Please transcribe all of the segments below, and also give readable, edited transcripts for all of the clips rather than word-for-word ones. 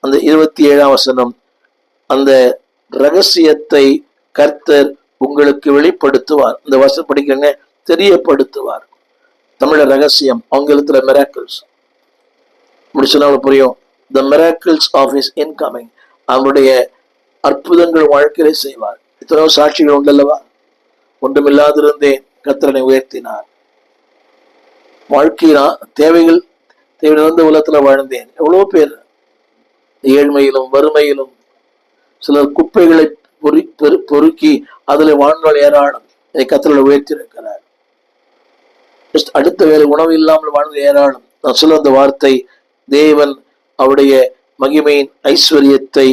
அந்த 27ஆம் வசனம், அந்த ரகசியத்தை கர்த்தர் உங்களுக்கு வெளிப்படுத்துவார். இந்த வசனம் படிக்கிறங்க, தெரியப்படுத்துவார். தமிழ ரகசியம், ஆங்கிலத்துல மிராக்கிள்ஸ். முடிச்சனாலும் புரியும். The miracles of his incoming. அவருடைய அற்புதங்கள் வாழ்க்கையிலே செய்வார். இத்தனை சாட்சிகள் உண்டல்லவா? ஒன்றுமில்லாதிருந்தேன், கர்த்தரை உயர்த்தினார். வாழ்க்கையினா தேவைகள் நிறைந்த உலகத்துல வாழ்ந்தேன். எவ்வளவு பேர் ஏழ்மையிலும் வறுமையிலும், சிலர் குப்பைகளை பொறுக்கி அதில் வாழ்நாள் ஏராளம். கர்த்தரை உயர்த்தி இருக்கிறார். அடுத்த வேலை உணவு இல்லாமல் வாழ்ந்த ஏராளம். நான் சொல்ல அந்த வார்த்தை, தேவன் அவருடைய மகிமையின் ஐஸ்வர்யத்தை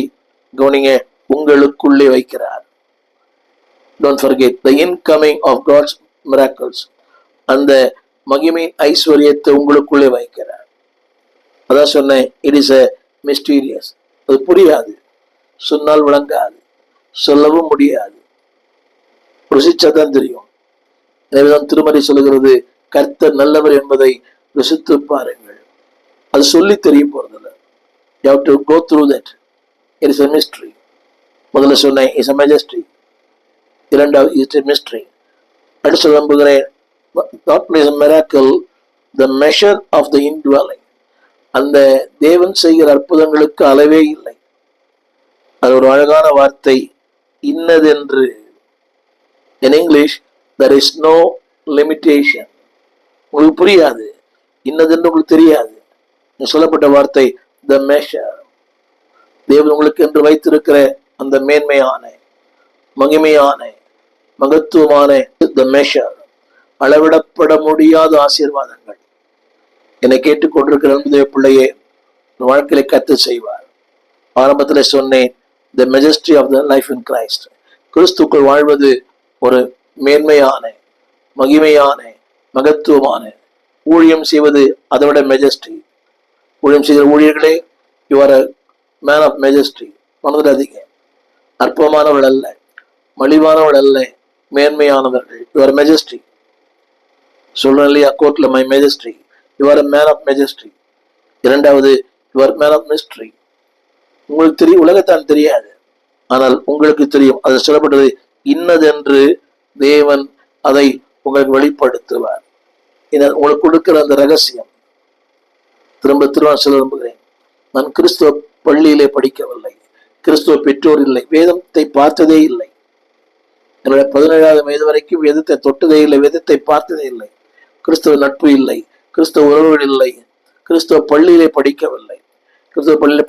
கவனிங்க உங்களுக்குள்ளே வைக்கிறார். Don't forget the incoming of God's miracles. அந்த மகிமையின் ஐஸ்வர்யத்தை உங்களுக்குள்ளே வைக்கிறார். அதான் சொன்னேன், இட் இஸ் a mysterious. அது புரியாது, சொன்னால் விளங்காது, சொல்லவும் முடியாது, ருசிச்சாதான் தெரியும். எனவேதான் திருமறை சொல்லுகிறது, கர்த்தர் நல்லவர் என்பதை ருசித்து பாருங்கள். அது சொல்லி தெரிய போறதில்லை. You have to go through that. It is a mystery. முதல்ல சொன்னேன், இட்ஸ் a majesty. இரண்டாவது, இட்ஸ் a mystery. அடுத்து நம்புகிறேன், not only a miracle, the measure of the indwelling. அந்த தேவன் செய்கிற அற்புதங்களுக்கு அளவே இல்லை. அது ஒரு அழகான வார்த்தை, இன்னதென்று. In English, there is no limitation. உங்களுக்கு புரியாது, இன்னதென்று உங்களுக்கு தெரியாது. சொல்லப்பட்ட வார்த்தை the measure. தேவன் உங்களுக்கு என்று வைத்திருக்கிற அந்த மேன்மையான, மகிமையான, மகத்துவமான the measure, அளவிடப்பட முடியாத ஆசீர்வாதங்கள் என்னை கேட்டுக்கொண்டிருக்கிற அன்புதேவ பிள்ளையே, வாழ்க்கையில கர்த்தர் செய்வார். ஆரம்பத்தில் சொன்னேன், the majesty of the life in Christ. கிறிஸ்துக்குள் வாழ்வது ஒரு மேன்மையான, மகிமையான, மகத்துவமான, ஊழியம் செய்வது அதை விட மெஜஸ்டி. ஊழியம் செய்கிற ஊழியர்களே, you are a man of majesty. மனதில் அற்பமானவர்கள் அல்ல, மலிவானவர்கள் அல்ல, மேன்மையானவர்கள். You are majesty. சொல்றேன் இல்லையா கோர்ட்ல, my majesty. You are a man of majesty. இரண்டாவது, you are man of mystery. உங்களுக்கு தெரியும், உலகத்தான் தெரியாது, ஆனால் உங்களுக்கு தெரியும். அது சொல்லப்பட்டது, இன்னதென்று தேவன் அதை உங்களுக்கு வெளிப்படுத்துவார். உங்களுக்கு கொடுக்கிற அந்த ரகசியம். திரும்ப சொல்ல விரும்புகிறேன், நான் கிறிஸ்துவ பள்ளியிலே படிக்கவில்லை, கிறிஸ்துவ பெற்றோர் இல்லை, வேதத்தை பார்த்ததே இல்லை. என்னுடைய 17வது வயது வரைக்கும் வேதத்தை தொட்டதே இல்லை, வேதத்தை பார்த்ததே இல்லை. கிறிஸ்துவ நட்பு இல்லை, கிறிஸ்துவ உறவுகள் இல்லை, கிறிஸ்துவ பள்ளியிலே படிக்கவில்லை. கிறிஸ்துவ பள்ளியில